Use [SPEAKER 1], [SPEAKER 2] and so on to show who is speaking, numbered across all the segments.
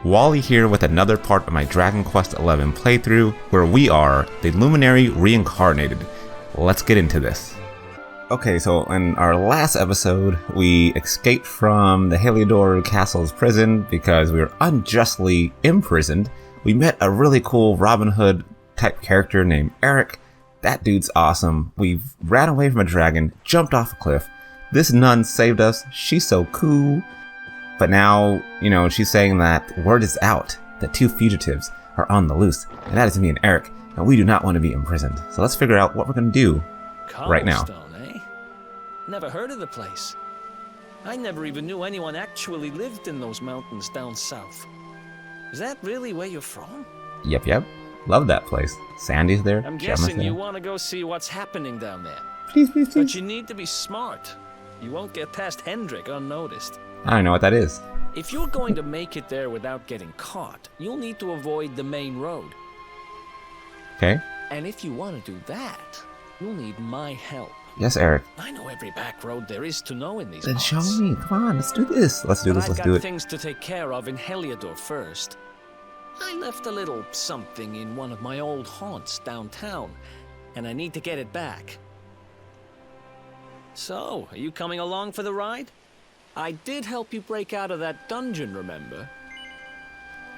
[SPEAKER 1] Wally here with another part of my Dragon Quest XI playthrough, where we are the Luminary Reincarnated. Let's get into this. Okay, so in our last episode, we escaped from the Heliodor Castle's prison because we were unjustly imprisoned. We met a really cool Robin Hood type character named Eric. That dude's awesome. We ran away from a dragon, jumped off a cliff. This nun saved us. She's so cool. But now, she's saying that word is out that 2 fugitives are on the loose, and that is me and Eric, and we do not want to be imprisoned. So let's figure out what we're going to do right now.
[SPEAKER 2] Eh? Never heard of the place. I never even knew anyone actually lived in those mountains down south. Is that really where you're from?
[SPEAKER 1] Yep. Love that place. Sandy's there.
[SPEAKER 2] I'm guessing you want to go see what's happening down there.
[SPEAKER 1] Please.
[SPEAKER 2] But you need to be smart. You won't get past Hendrik unnoticed.
[SPEAKER 1] I don't know what that is.
[SPEAKER 2] If you're going to make it there without getting caught, you'll need to avoid the main road.
[SPEAKER 1] Okay.
[SPEAKER 2] And if you want to do that, you'll need my help.
[SPEAKER 1] Yes, Eric.
[SPEAKER 2] I know every back road there is to know in these
[SPEAKER 1] Then
[SPEAKER 2] parts.
[SPEAKER 1] show me. Come on, let's do this. Let's do it.
[SPEAKER 2] I've got things to take care of in Heliodor first. I left a little something in one of my old haunts downtown, and I need to get it back. So, are you coming along for the ride? I did help you break out of that dungeon, remember?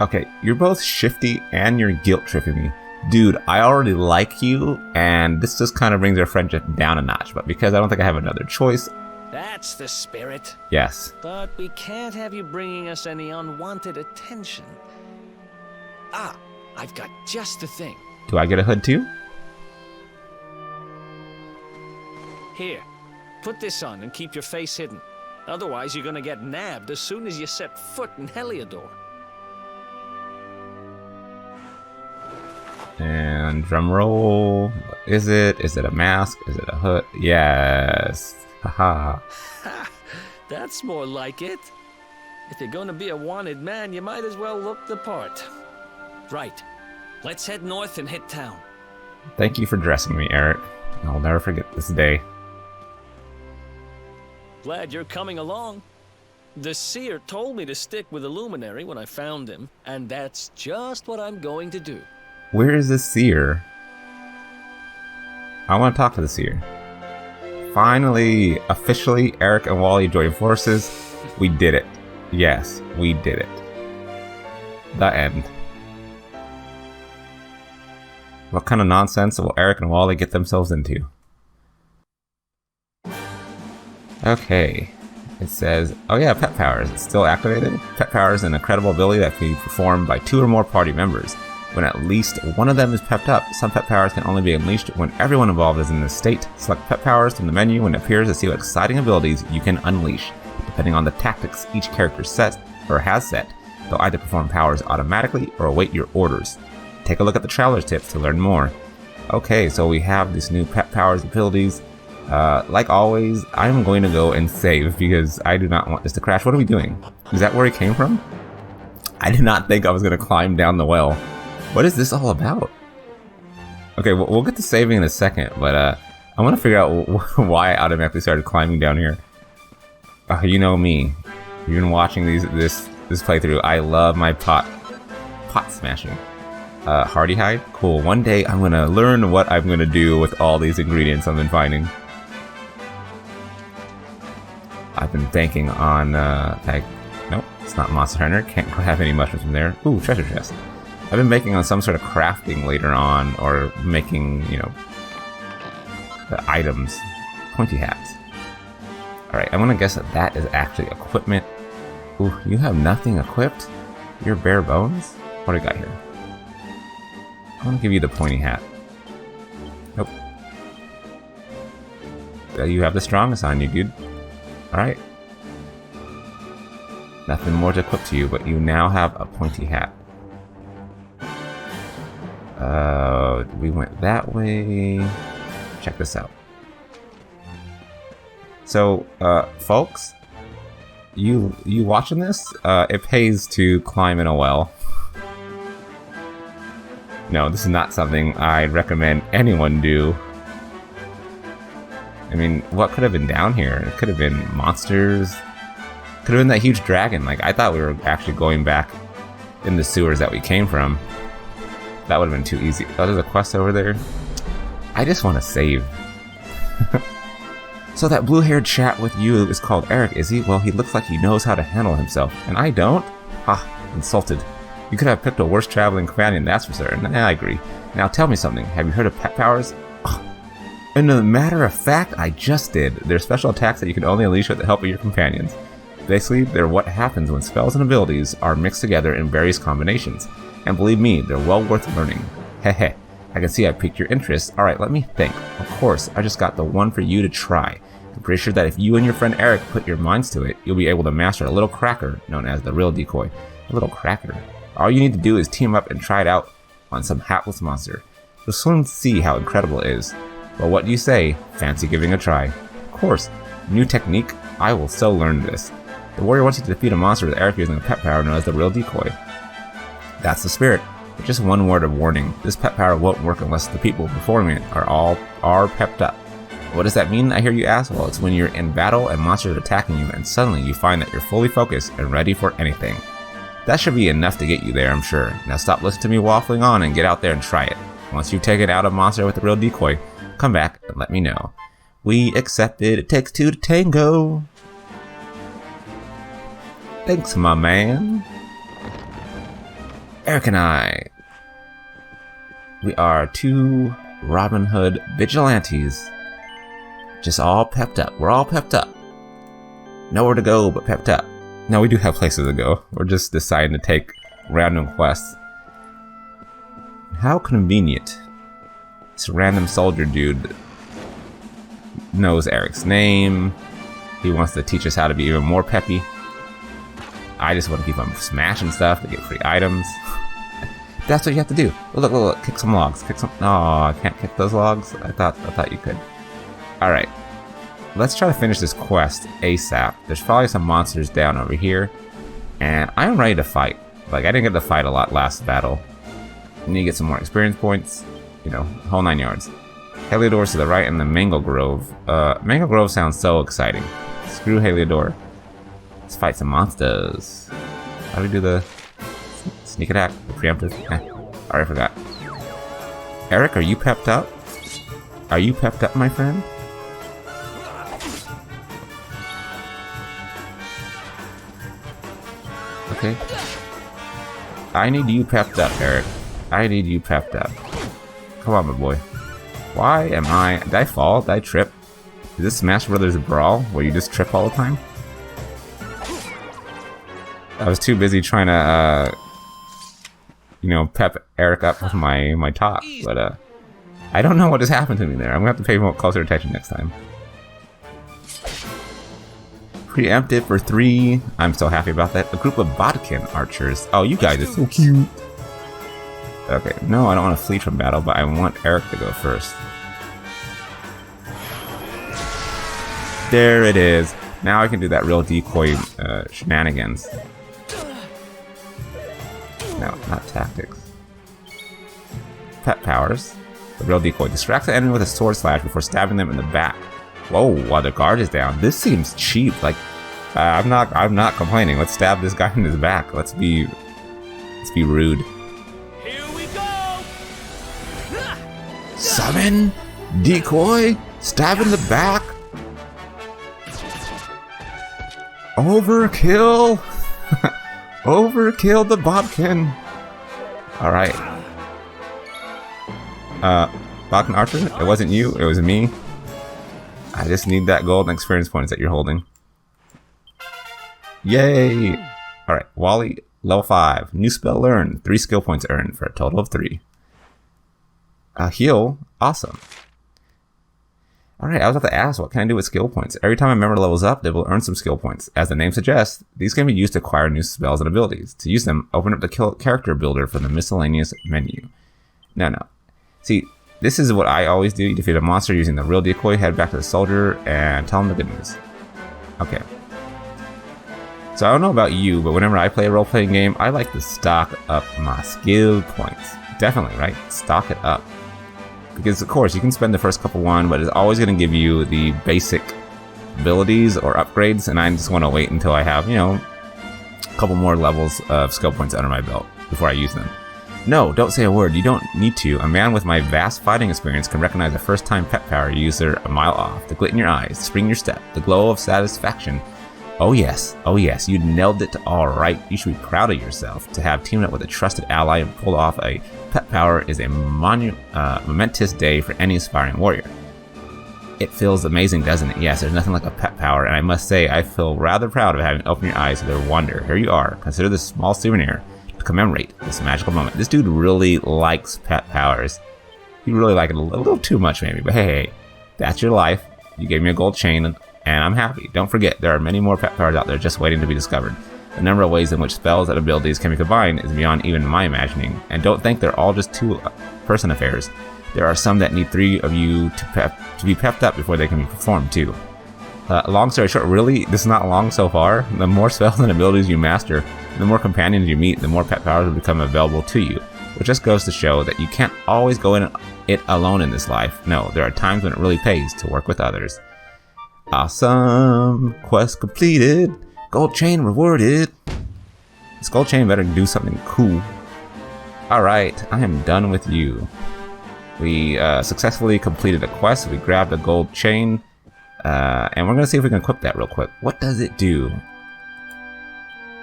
[SPEAKER 1] Okay, you're both shifty and you're guilt-tripping me. Dude, I already like you, and this just kind of brings our friendship down a notch, but because I don't think I have another choice...
[SPEAKER 2] That's the spirit.
[SPEAKER 1] Yes.
[SPEAKER 2] But we can't have you bringing us any unwanted attention. Ah, I've got just the thing.
[SPEAKER 1] Do I get a hood too?
[SPEAKER 2] Here, put this on and keep your face hidden. Otherwise, you're gonna get nabbed as soon as you set foot in Heliodor.
[SPEAKER 1] And drum roll. What is it? Is it a mask? Is it a hood? Yes. Haha.
[SPEAKER 2] Ha! That's more like it. If you're gonna be a wanted man, you might as well look the part. Right. Let's head north and hit town.
[SPEAKER 1] Thank you for dressing me, Eric. I'll never forget this day.
[SPEAKER 2] Glad you're coming along. The seer told me to stick with the Luminary when I found him, and that's just what I'm going to do.
[SPEAKER 1] Where is the seer? I want to talk to the seer. Finally, officially, Eric and Wally joined forces. We did it. Yes, we did it. The end. What kind of nonsense will Eric and Wally get themselves into? Okay, it says, oh yeah, Pet Powers. It's still activated. Pet Powers is an incredible ability that can be performed by 2 or more party members. When at least one of them is pepped up, some Pet Powers can only be unleashed when everyone involved is in this state. Select Pet Powers from the menu when it appears to see what exciting abilities you can unleash. Depending on the tactics each character sets or has set, they'll either perform powers automatically or await your orders. Take a look at the Traveler's Tips to learn more. Okay, so we have these new Pet Powers abilities. Like always, I'm going to go and save because I do not want this to crash. What are we doing? Is that where he came from? I did not think I was going to climb down the well. What is this all about? Okay, we'll get to saving in a second, but I want to figure out why I automatically started climbing down here. You know me. You've been watching this playthrough. I love my pot smashing. Hardy hide? Cool. One day I'm going to learn what I'm going to do with all these ingredients I've been finding. I've been banking on, nope, it's not Monster Hunter. Can't have any mushrooms from there. Ooh, treasure chest. I've been banking on some sort of crafting later on, or making, the items. Pointy hats. Alright, I'm gonna guess that is actually equipment. Ooh, you have nothing equipped? You're bare bones? What do I got here? I'm gonna give you the pointy hat. Nope. You have the strongest on you, dude. Alright. Nothing more to equip to you, but you now have a pointy hat. We went that way. Check this out. So, folks, you watching this? It pays to climb in a well. No, this is not something I'd recommend anyone do. I mean, what could have been down here? It could have been monsters. Could have been that huge dragon. Like, I thought we were actually going back in the sewers that we came from. That would have been too easy. Oh, there's a quest over there. I just want to save. So that blue-haired chat with you is called Eric, is he? Well, he looks like he knows how to handle himself, and I don't? Ha, insulted. You could have picked a worse traveling companion, that's for certain. I agree. Now tell me something. Have you heard of pet powers? In a matter of fact, I just did. They're special attacks that you can only unleash with the help of your companions. Basically, they're what happens when spells and abilities are mixed together in various combinations. And believe me, they're well worth learning. Hehe. I can see I piqued your interest. Alright, let me think. Of course, I just got the one for you to try. I'm pretty sure that if you and your friend Eric put your minds to it, you'll be able to master a little cracker known as the real decoy. A little cracker. All you need to do is team up and try it out on some hapless monster. You'll soon see how incredible it is. Well, what do you say? Fancy giving a try? Of course. New technique? I will so learn this. The warrior wants you to defeat a monster with Eric using a pet power known as the real decoy. That's the spirit. But just one word of warning. This pet power won't work unless the people performing it are pepped up. What does that mean, I hear you ask? Well, it's when you're in battle and monsters are attacking you and suddenly you find that you're fully focused and ready for anything. That should be enough to get you there, I'm sure. Now stop listening to me waffling on and get out there and try it. Once you've taken out a monster with the real decoy, come back and let me know. We accepted. It takes two to tango. Thanks, my man. Eric and I. We are two Robin Hood vigilantes. Just all pepped up. We're all pepped up. Nowhere to go but pepped up. No, we do have places to go. We're just deciding to take random quests. How convenient. This random soldier dude knows Eric's name. He wants to teach us how to be even more peppy. I just want to keep on smashing stuff to get free items. That's what you have to do. Look, look, look, kick some logs. Kick some. Oh, I can't kick those logs. I thought you could. All right, let's try to finish this quest ASAP. There's probably some monsters down over here, and I'm ready to fight. Like I didn't get to fight a lot last battle. I need to get some more experience points. You know, whole 9 yards. Heliodor's to the right and the Mango Grove. Mango Grove sounds so exciting. Screw Heliodor. Let's fight some monsters. How do we do the sneak attack? The preemptive? Already forgot. Eric, are you pepped up? Are you pepped up, my friend? Okay. I need you pepped up, Eric. I need you pepped up. Come on, my boy. Why am I... Did I fall? Did I trip? Is this Smash Brothers Brawl where you just trip all the time? I was too busy trying to, you know, pep Eric up with my talk, but I don't know what just happened to me there. I'm gonna have to pay more closer attention next time. Preemptive for 3. I'm so happy about that. A group of Bodkin archers. Oh, you guys are so cute. Okay, no, I don't want to flee from battle, but I want Eric to go first. There it is. Now I can do that real decoy shenanigans. No, not tactics. Pet powers. The real decoy distracts the enemy with a sword slash before stabbing them in the back. Whoa, while the guard is down. This seems cheap. Like, I'm not complaining. Let's stab this guy in his back. Let's be rude.
[SPEAKER 2] Here we go.
[SPEAKER 1] Summon, decoy, stab in the back. Overkill. Overkill the Bodkin. All right. Bodkin Archer. It wasn't you. It was me. I just need that golden experience points that you're holding. Yay! Alright, Wally, level 5. New spell learned. 3 skill points earned for a total of 3. Heal. Awesome. Alright, I was about to ask, what can I do with skill points? Every time a member levels up, they will earn some skill points. As the name suggests, these can be used to acquire new spells and abilities. To use them, open up the character builder from the miscellaneous menu. No. See, this is what I always do. You defeat a monster using the real decoy, head back to the soldier, and tell him the good news. Okay. So I don't know about you, but whenever I play a role-playing game, I like to stock up my skill points. Definitely, right? Stock it up. Because, of course, you can spend the first couple one, but it's always going to give you the basic abilities or upgrades, and I just want to wait until I have, you know, a couple more levels of skill points under my belt before I use them. No, don't say a word. You don't need to. A man with my vast fighting experience can recognize a first-time pet power user a mile off. The glit in your eyes, the spring in your step, the glow of satisfaction. Oh yes, you nailed it all right. You should be proud of yourself. To have teamed up with a trusted ally and pulled off a pet power is a momentous day for any aspiring warrior. It feels amazing, doesn't it? Yes, there's nothing like a pet power, and I must say I feel rather proud of having opened your eyes to their wonder. Here you are. Consider this small souvenir to commemorate this magical moment. This dude really likes pet powers. He really liked it a little too much maybe, but hey, that's your life. You gave me a gold chain, and I'm happy. Don't forget, there are many more pet powers out there just waiting to be discovered. The number of ways in which spells and abilities can be combined is beyond even my imagining. And don't think they're all just two-person affairs. There are some that need 3 of you to be pepped up before they can be performed too. Long story short, really, this is not long so far. The more spells and abilities you master, the more companions you meet, the more pet powers will become available to you. Which just goes to show that you can't always go in it alone in this life. No, there are times when it really pays to work with others. Awesome! Quest completed! Gold chain rewarded! This gold chain better do something cool. Alright, I am done with you. We successfully completed a quest. We grabbed a gold chain. And we're going to see if we can equip that real quick. What does it do?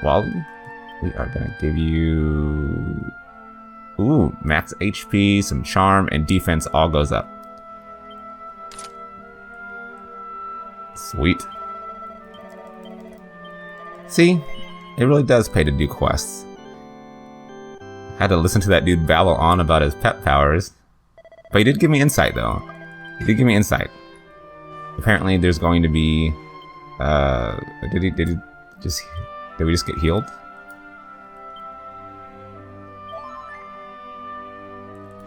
[SPEAKER 1] Wally? We are going to give you... Ooh, max HP, some charm, and defense all goes up. Sweet. See? It really does pay to do quests. Had to listen to that dude babble on about his pet powers. But he did give me insight, though. He did give me insight. Apparently, there's going to be... Did we just get healed?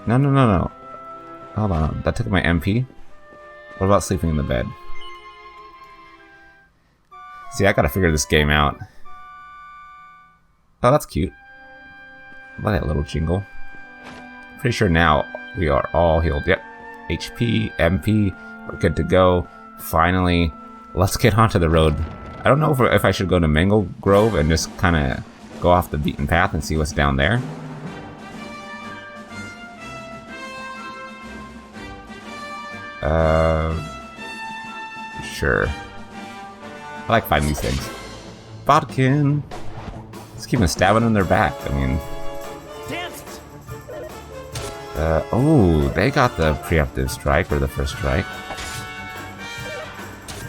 [SPEAKER 1] No. Hold on. That took my MP. What about sleeping in the bed? See, I gotta figure this game out. Oh, that's cute. I like that little jingle. Pretty sure now we are all healed. Yep. HP, MP, we're good to go. Finally, let's get onto the road. I don't know if I should go to Mango Grove and just kind of go off the beaten path and see what's down there. Sure. I like fighting these things. Bodkin! Just keep them stabbing in their back. I mean... oh, they got the preemptive strike, or the first strike.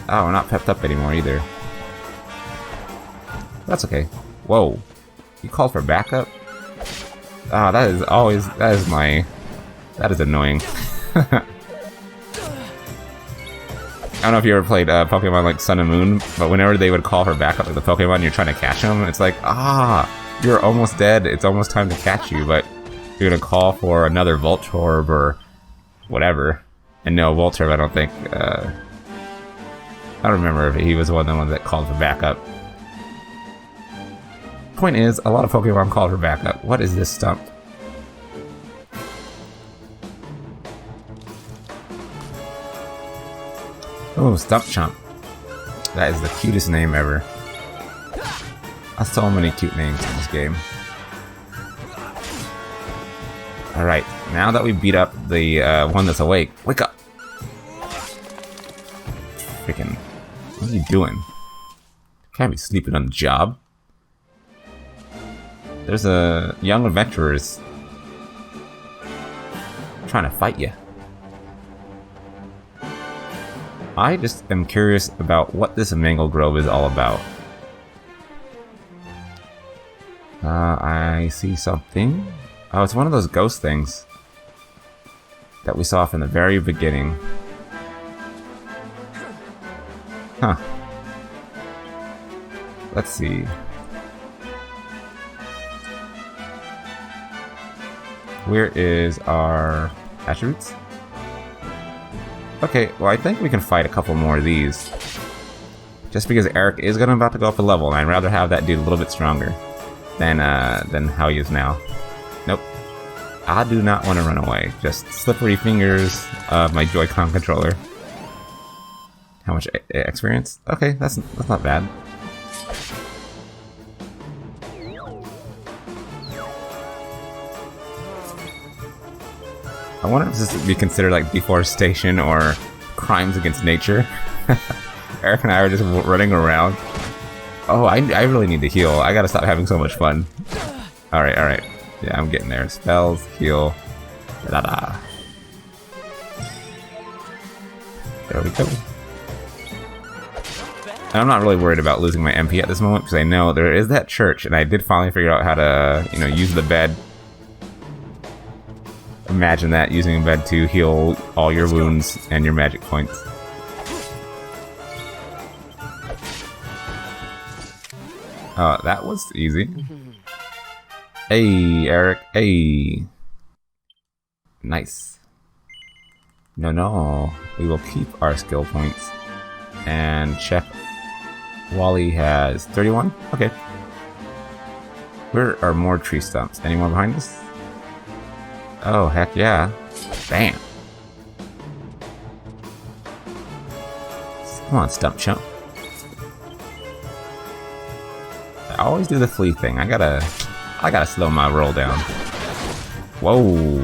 [SPEAKER 1] Oh, we're not pepped up anymore either. That's okay. Whoa. You called for backup? Ah, that is annoying. I don't know if you ever played Pokemon like Sun and Moon, but whenever they would call for backup, like the Pokemon, you're trying to catch them, it's like, you're almost dead, it's almost time to catch you, but you're gonna call for another Voltorb or whatever. And no, Voltorb, I don't think, I don't remember if he was one of the ones that called for backup. Point is, a lot of Pokemon called for backup. What is this stump? Oh, Stump Chump. That is the cutest name ever. That's so many cute names in this game. Alright, now that we beat up the one that's awake, wake up! Freaking, what are you doing? Can't be sleeping on the job. There's a young adventurers trying to fight you. I just am curious about what this Mango Grove is all about. I see something. Oh, it's one of those ghost things that we saw from the very beginning. Huh. Let's see. Where is our attributes? Okay, well I think we can fight a couple more of these. Just because Eric is about to go up a level, and I'd rather have that dude a little bit stronger than how he is now. Nope. I do not want to run away. Just slippery fingers of my Joy-Con controller. How much experience? Okay, that's not bad. I wonder if this would be considered like deforestation or crimes against nature. Eric and I are just running around. Oh, I really need to heal. I gotta stop having so much fun. Alright, alright. Yeah, I'm getting there. Spells, heal. Da-da-da. There we go. And I'm not really worried about losing my MP at this moment because I know there is that church, and I did finally figure out how to, you know, use the bed. Imagine that, using a bed to heal all your wounds and your magic points. That was easy. Hey, Eric. Hey. Nice. No. We will keep our skill points. And check. Wally has 31? Okay. Where are more tree stumps? Any more behind us? Oh, heck yeah. Bam. Come on, stump chump. I always do the flea thing. I gotta slow my roll down. Whoa.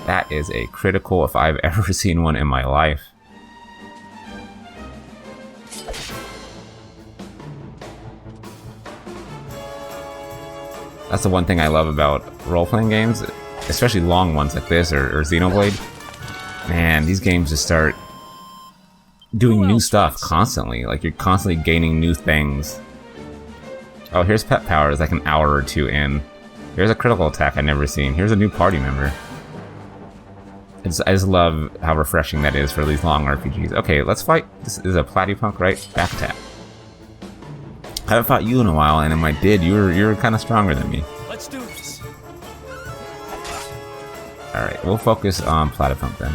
[SPEAKER 1] That is a critical if I've ever seen one in my life. That's the one thing I love about role-playing games, especially long ones like this or Xenoblade. Man, these games just start doing new stuff constantly. Like, you're constantly gaining new things. Oh, here's pet powers like an hour or two in. Here's a critical attack I've never seen. Here's a new party member. I just love how refreshing that is for these long RPGs. Okay, let's fight. This is a Platypunk, right? Back attack. I haven't fought you in a while, and if I did, you're kind of stronger than me.
[SPEAKER 2] Let's do this.
[SPEAKER 1] All right, we'll focus on Platypunk then.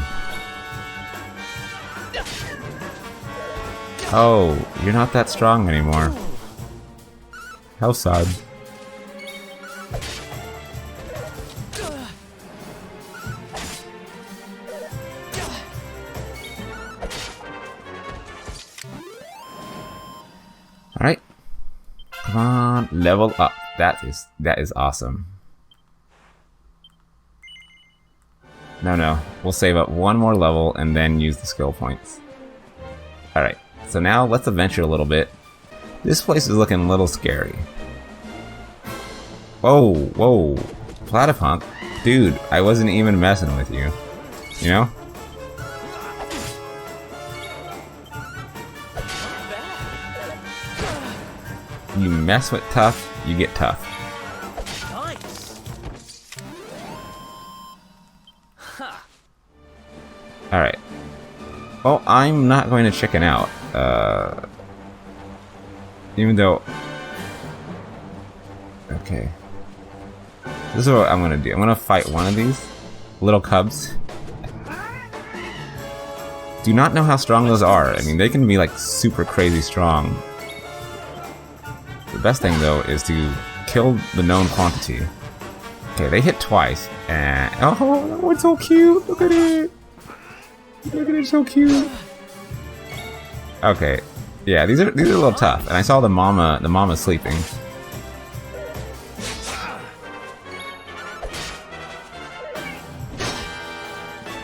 [SPEAKER 1] Oh, you're not that strong anymore. How sad. All right. Come on, level up. That is awesome. No. We'll save up one more level and then use the skill points. Alright, so now let's adventure a little bit. This place is looking a little scary. Whoa. Platypunk? Dude, I wasn't even messing with you. You know? You mess with tough, you get tough.
[SPEAKER 2] Nice. Ha.
[SPEAKER 1] Alright. Well, I'm not going to chicken out. Even though... Okay. This is what I'm gonna do. I'm gonna fight one of these little cubs. Do not know how strong those are. I mean, they can be like super crazy strong. The best thing though is to kill the known quantity. Okay, they hit twice, and oh, it's so cute! Look at it! Look at it, so cute! Okay, yeah, these are a little tough, and I saw the mama sleeping.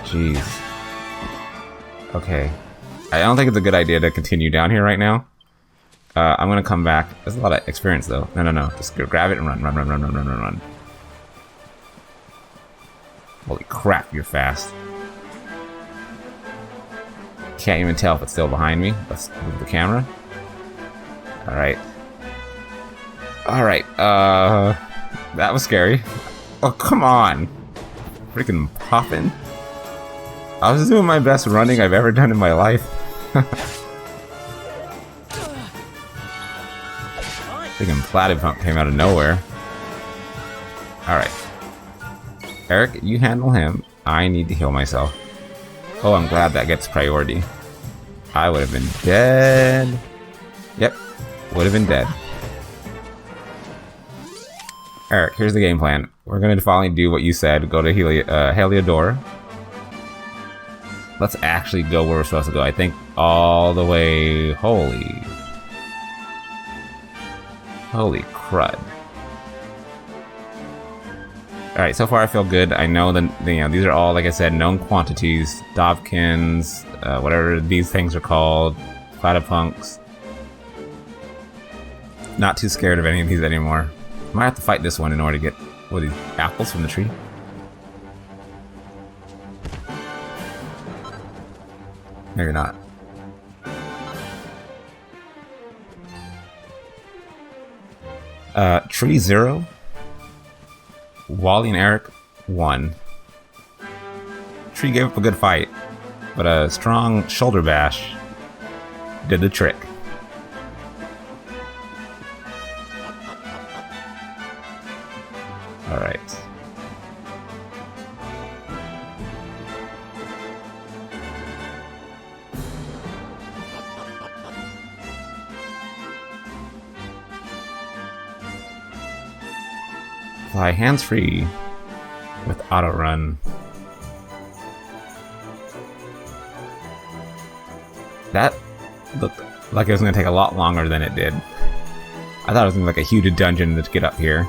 [SPEAKER 1] Jeez. Okay, I don't think it's a good idea to continue down here right now. I'm gonna come back. There's a lot of experience though. No. Just go grab it and run. Holy crap, you're fast. Can't even tell if it's still behind me. Let's move the camera. Alright. That was scary. Oh, come on. Freaking popping. I was doing my best running I've ever done in my life. Freaking Platypunk came out of nowhere. Alright. Eric, you handle him. I need to heal myself. Oh, I'm glad that gets priority. I would have been dead. Yep, would have been dead. Eric, here's the game plan. We're going to finally do what you said. Go to Heliodor. Let's actually go where we're supposed to go. I think all the way... Holy crud. Alright, so far I feel good. I know that, you know, these are all, like I said, known quantities. Dobkins, whatever these things are called. Platypunks. Not too scared of any of these anymore. Might have to fight this one in order to get, what, these apples from the tree? Maybe not. Tree 0. Wally and Eric 1. Tree gave up a good fight, but a strong shoulder bash did the trick. Alright. Fly hands-free with auto run. That looked like it was going to take a lot longer than it did. I thought it was going to be like a huge dungeon to get up here.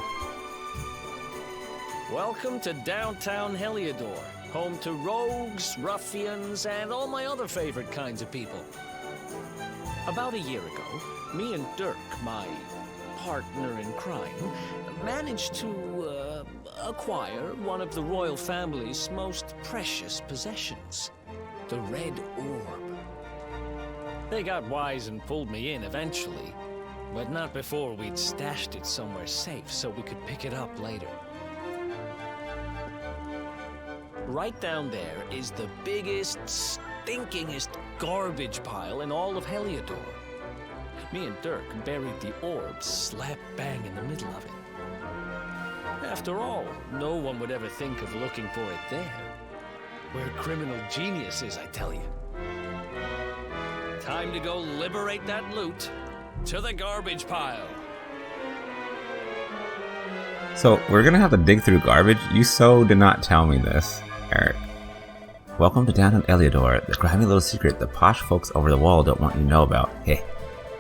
[SPEAKER 2] Welcome to downtown Heliodor, home to rogues, ruffians, and all my other favorite kinds of people. About a year ago, me and Dirk, my partner in crime, managed to acquire one of the royal family's most precious possessions, the Red Orb. They got wise and pulled me in eventually, but not before we'd stashed it somewhere safe so we could pick it up later. Right down there is the biggest, stinkingest garbage pile in all of Heliodor. Me and Dirk buried the orb slap bang in the middle of it. After all, no one would ever think of looking for it there. We're criminal geniuses, I tell you. Time to go liberate that loot. To the garbage pile.
[SPEAKER 1] So, we're gonna have to dig through garbage? You so did not tell me this, Eric. Welcome to downtown Heliodor, the grimy little secret the posh folks over the wall don't want you to know about. Hey,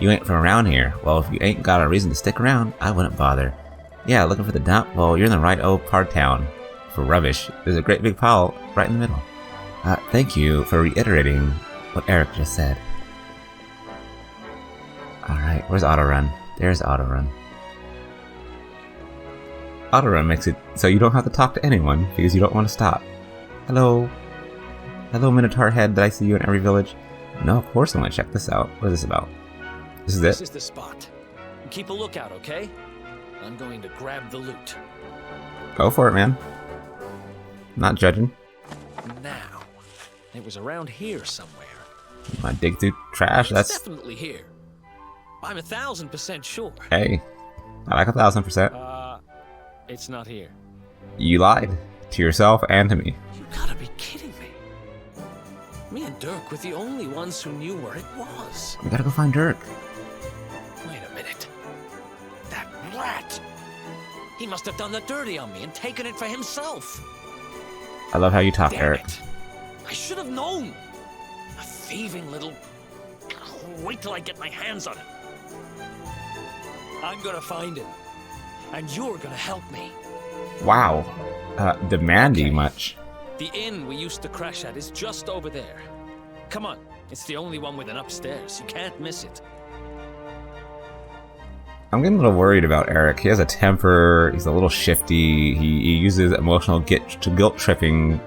[SPEAKER 1] you ain't from around here. Well, if you ain't got a reason to stick around, I wouldn't bother. Yeah, looking for the dump? Well, you're in the right old part of town. For rubbish, there's a great big pile right in the middle. Thank you for reiterating what Eric just said. Alright, where's Autorun? There's Autorun. Autorun makes it so you don't have to talk to anyone because you don't want to stop. Hello? Hello, Minotaur Head, did I see you in every village? No, of course I'm gonna check this out. What is this about? This is it?
[SPEAKER 2] This is the spot. Keep a lookout, okay? I'm going to grab the loot.
[SPEAKER 1] Go for it, man. Not judging.
[SPEAKER 2] Now, it was around here somewhere.
[SPEAKER 1] I dig through trash,
[SPEAKER 2] It's
[SPEAKER 1] that's...
[SPEAKER 2] definitely here. I'm 1000% sure.
[SPEAKER 1] Hey, I like 1000%.
[SPEAKER 2] It's not here.
[SPEAKER 1] You lied. To yourself and to me.
[SPEAKER 2] You gotta be kidding me. Me and Dirk were the only ones who knew where it was.
[SPEAKER 1] We gotta go find Dirk.
[SPEAKER 2] Wait a minute. That rat! He must have done the dirty on me and taken it for himself.
[SPEAKER 1] I love how you talk,
[SPEAKER 2] Damn
[SPEAKER 1] Eric.
[SPEAKER 2] it. I should have known. A thieving little... Wait till I get my hands on him. I'm gonna find him. And you're gonna help me.
[SPEAKER 1] Wow. Demanding
[SPEAKER 2] Okay.
[SPEAKER 1] much.
[SPEAKER 2] The inn we used to crash at is just over there. Come on, it's the only one with an upstairs. You can't miss it.
[SPEAKER 1] I'm getting a little worried about Eric. He has a temper, he's a little shifty, he uses emotional guilt tripping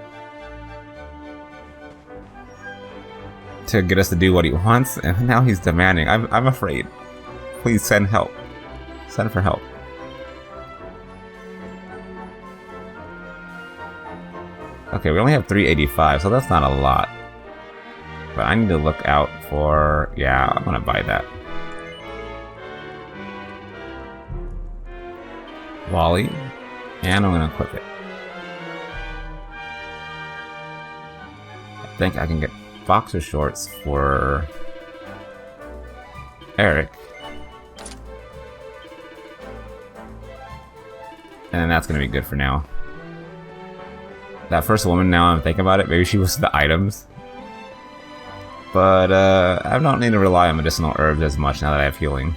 [SPEAKER 1] to get us to do what he wants, and now he's demanding. I'm afraid. Please send help. Send for help. Okay, we only have 385, so that's not a lot. But I need to look out for... Yeah, I'm gonna buy that. Wally, and I'm gonna equip it. I think I can get boxer shorts for Eric. And that's gonna be good for now. That first woman, now I'm thinking about it, maybe she was the items. But I don't need to rely on medicinal herbs as much now that I have healing.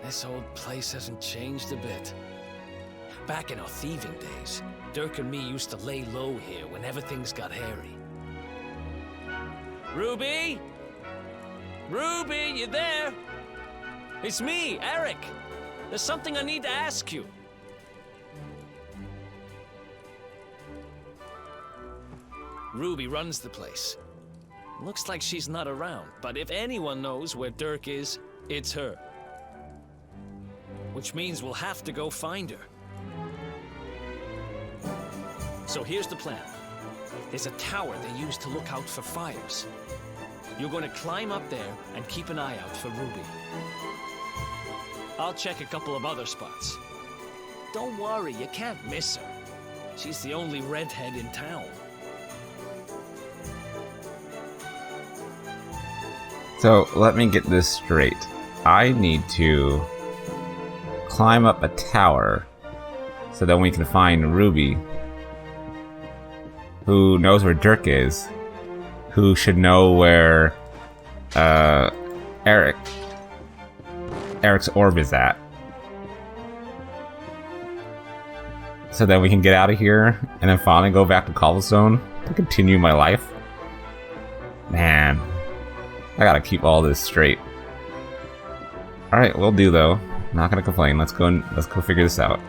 [SPEAKER 2] This old place hasn't changed a bit. Back in our thieving days, Dirk and me used to lay low here whenever things got hairy. Ruby? Ruby, you there? It's me, Eric. There's something I need to ask you. Ruby runs the place. Looks like she's not around, but if anyone knows where Dirk is, it's her. Which means we'll have to go find her. So here's the plan. There's a tower they use to look out for fires. You're going to climb up there and keep an eye out for Ruby. I'll check a couple of other spots. Don't worry, you can't miss her. She's the only redhead in town.
[SPEAKER 1] So, let me get this straight. I need to climb up a tower so that we can find Ruby, who knows where Dirk is, who should know where Eric's orb is at. So that we can get out of here and then finally go back to Cobblestone to continue my life. Man, I gotta keep all this straight. Alright, we'll do though. Not gonna complain. Let's go figure this out.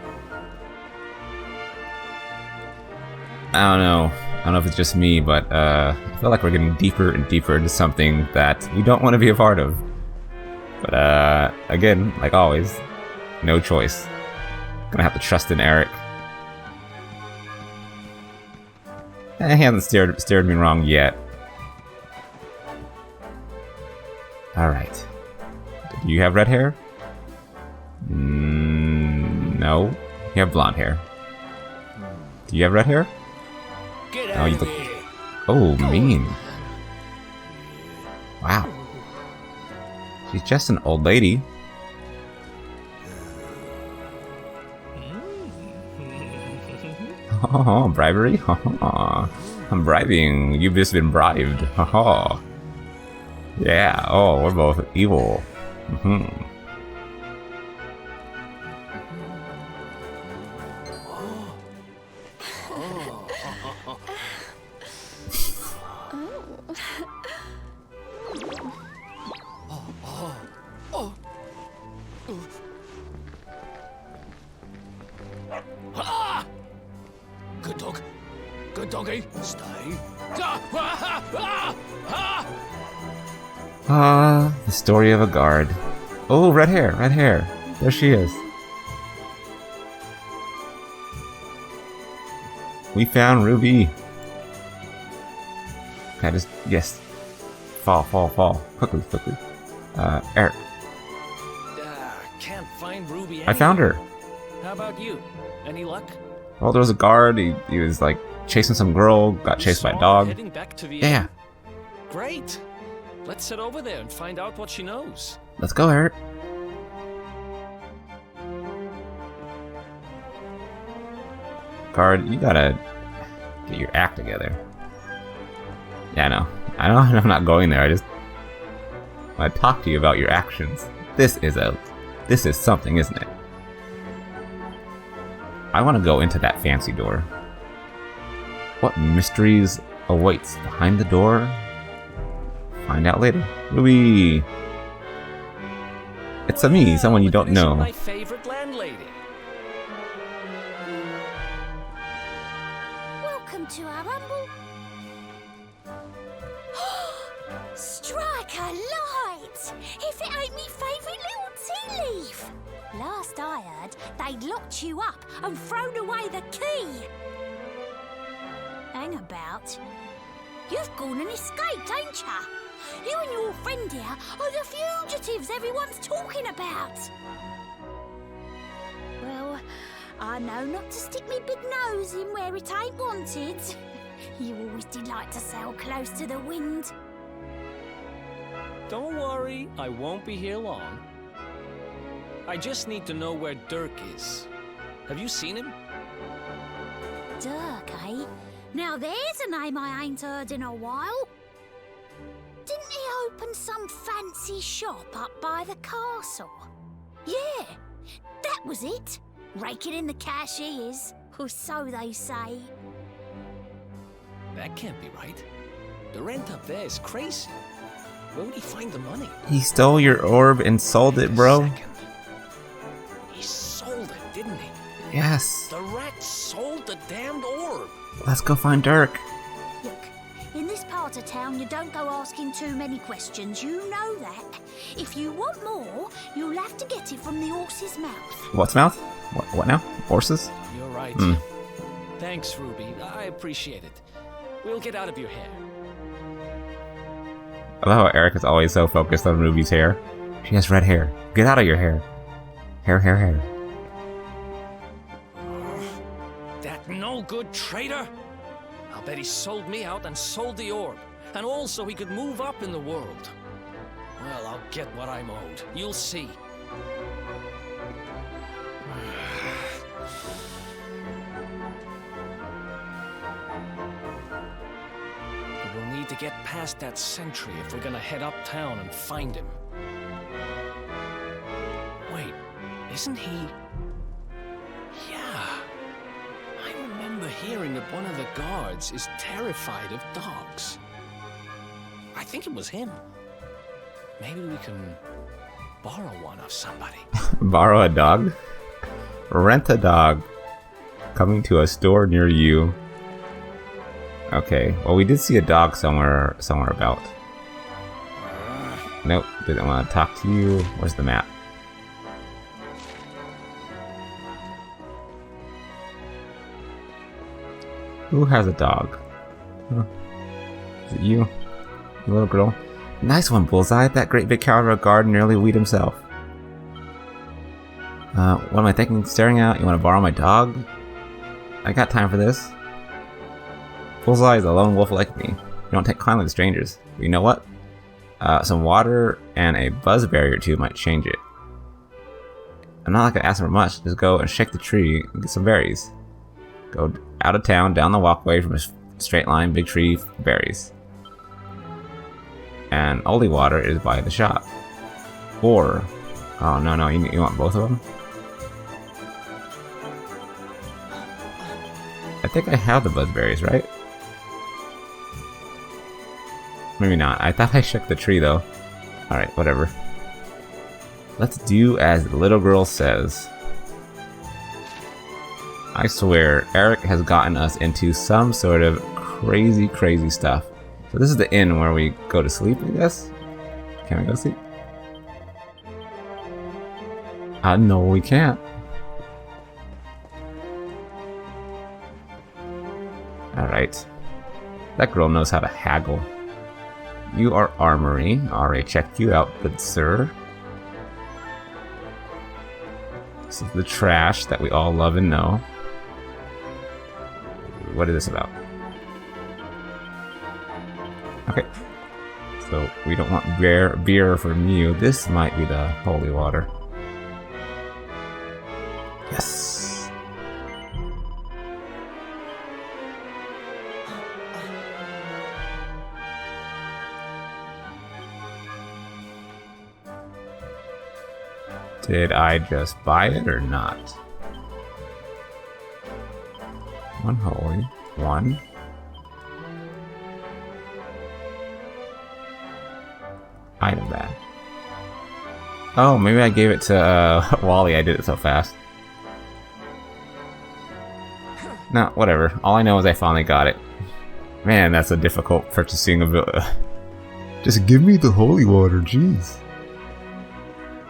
[SPEAKER 1] I don't know if it's just me, but I feel like we're getting deeper and deeper into something that we don't want to be a part of. But again, like always, no choice. Gonna have to trust in Eric. He hasn't steered me wrong yet. Alright. Do you have red hair? No. You have blonde hair. Do you have red hair?
[SPEAKER 2] Get out of here.
[SPEAKER 1] Oh, mean. Wow. She's just an old lady. Oh, bribery? Oh, I'm bribing. You've just been bribed. Oh. Yeah. Oh, we're both evil. Mm-hmm.
[SPEAKER 2] Good dog. Good doggy. Stay.
[SPEAKER 1] The story of a guard. Oh, red hair, red hair. There she is. We found Ruby. I just, yes. Fall. Quickly. Eric.
[SPEAKER 2] Can't find Ruby anywhere.
[SPEAKER 1] I found her.
[SPEAKER 2] How about you? Any luck?
[SPEAKER 1] Well, there was a guard. He was like chasing some girl. Got chased by a dog.
[SPEAKER 2] Heading back to the
[SPEAKER 1] Yeah.
[SPEAKER 2] inn? Great. Let's head over there and find out what she knows.
[SPEAKER 1] Let's go, Eric. Guard, you gotta get your act together. Yeah, I know. I'm not going there. I just want to talk to you about your actions. This is something, isn't it? I want to go into that fancy door. What mysteries awaits behind the door? Find out later. Ruby! It's a me, someone you don't know.
[SPEAKER 2] My favorite landlady.
[SPEAKER 3] Welcome to our humble... Strike a light! If it ain't me favourite little tea leaf! Last I heard, they'd locked you up and thrown away the key. Hang about. You've gone and escaped, ain't ya? You and your friend here are the fugitives everyone's talking about. Well, I know not to stick me big nose in where it ain't wanted. You always did like to sail close to the wind.
[SPEAKER 2] Don't worry, I won't be here long. I just need to know where Dirk is. Have you seen him?
[SPEAKER 3] Dirk, eh? Now there's a name I ain't heard in a while. Didn't he open some fancy shop up by the castle? Yeah, that was it. Raking in the cashiers, or so they say.
[SPEAKER 2] That can't be right. The rent up there is crazy. Where would he find the money?
[SPEAKER 1] He stole your orb and sold it, bro.
[SPEAKER 2] Second. He sold it, didn't he?
[SPEAKER 1] Yes.
[SPEAKER 2] The rat sold the damned orb.
[SPEAKER 1] Let's go find Dirk.
[SPEAKER 3] Look, in this part of town, you don't go asking too many questions. You know that. If you want more, you'll have to get it from the horse's mouth.
[SPEAKER 1] What's mouth? What now? Horses?
[SPEAKER 2] You're right. Thanks, Ruby. I appreciate it. We'll get out of your hair.
[SPEAKER 1] I love how Eric is always so focused on Ruby's hair. She has red hair. Get out of your hair. Hair.
[SPEAKER 2] That no-good traitor? I'll bet he sold me out and sold the orb. And also he could move up in the world. Well, I'll get what I'm owed. You'll see. We'll need to get past that sentry if we're gonna head uptown and find him. Wait, isn't he... Yeah. I remember hearing that one of the guards is terrified of dogs. I think it was him. Maybe we can borrow one of somebody.
[SPEAKER 1] Borrow a dog? Rent a dog. Coming to a store near you. Okay, well we did see a dog somewhere about. Nope, didn't want to talk to you. Where's the map? Who has a dog? Huh. Is it you? You little girl? Nice one, Bullseye. That great big cow of a guard nearly weed himself. What am I thinking? Staring out? You want to borrow my dog? I got time for this. Bullseye is a lone wolf like me. You don't take kindly to strangers. But you know what? Some water and a buzzberry or two might change it. I'm not like I ask for much. Just go and shake the tree and get some berries. Go out of town, down the walkway from a straight line, big tree, berries. And Oldie water is by the shop. Or, oh no, you want both of them? I think I have the buzzberries, right? Maybe not. I thought I shook the tree though. Alright, whatever. Let's do as the little girl says. I swear, Eric has gotten us into some sort of crazy stuff. So this is the inn where we go to sleep, I guess? Can we go to sleep? No, we can't. Alright. That girl knows how to haggle. You are armory. Already checked you out, good sir. This is the trash that we all love and know. What is this about? Okay. So we don't want beer from you. This might be the holy water. Yes. Did I just buy it or not? One holy, one. Item bag. Oh, maybe I gave it to Wally. I did it so fast. No, whatever. All I know is I finally got it. Man, that's a difficult purchasing ability. Just give me the holy water, jeez.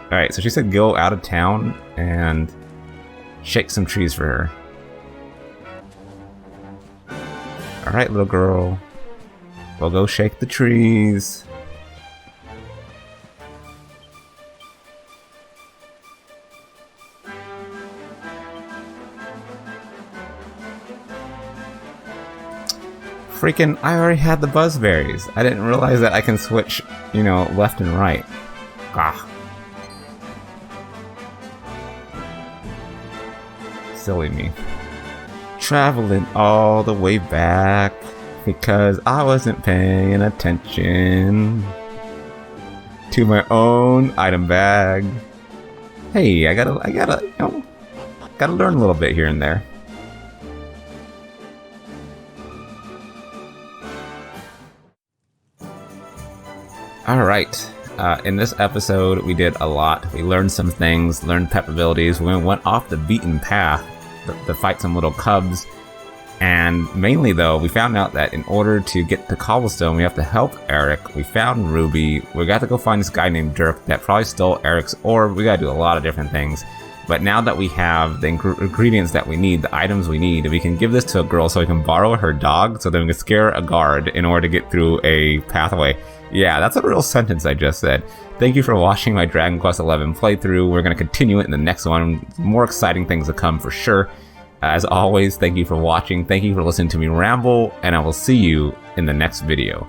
[SPEAKER 1] Alright, so she said go out of town and shake some trees for her. Alright, little girl. We'll go shake the trees. Freaking, I already had the buzzberries. I didn't realize that I can switch, you know, left and right. Ah. Silly me. Traveling all the way back because I wasn't paying attention to my own item bag. Hey, I gotta, you know, gotta learn a little bit here and there. Alright, in this episode we did a lot. We learned some things, learned pep abilities, we went off the beaten path to fight some little cubs. And mainly though, we found out that in order to get to Cobblestone, we have to help Eric. We found Ruby. We got to go find this guy named Dirk that probably stole Eric's orb. We got to do a lot of different things. But now that we have the ingredients that we need, the items we need, we can give this to a girl so we can borrow her dog so then we can scare a guard in order to get through a pathway. Yeah, that's a real sentence I just said. Thank you for watching my Dragon Quest XI playthrough. We're going to continue it in the next one. More exciting things to come for sure. As always, thank you for watching, thank you for listening to me ramble, and I will see you in the next video.